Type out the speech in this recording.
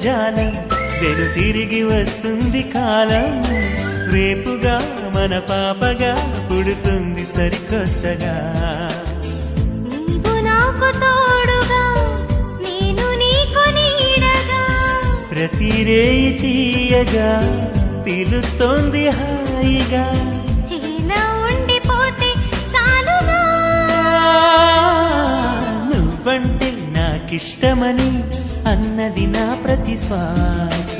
ఇంద్రజాలం వెను తిరిగి వస్తుంది కాలం రేపుగా మన పాపగా పుడుతుంది సరికొత్తగా నీవు నాకు తోడుగా నేను నీకు నీడగా ప్రతి రేయి తీయగా పిలుస్తోంది హాయిగా ఇలా ఉండిపోతే చాలుగా నువ్వంటే నాకిష్టమని అన్నది నా ప్రతి శ్వాస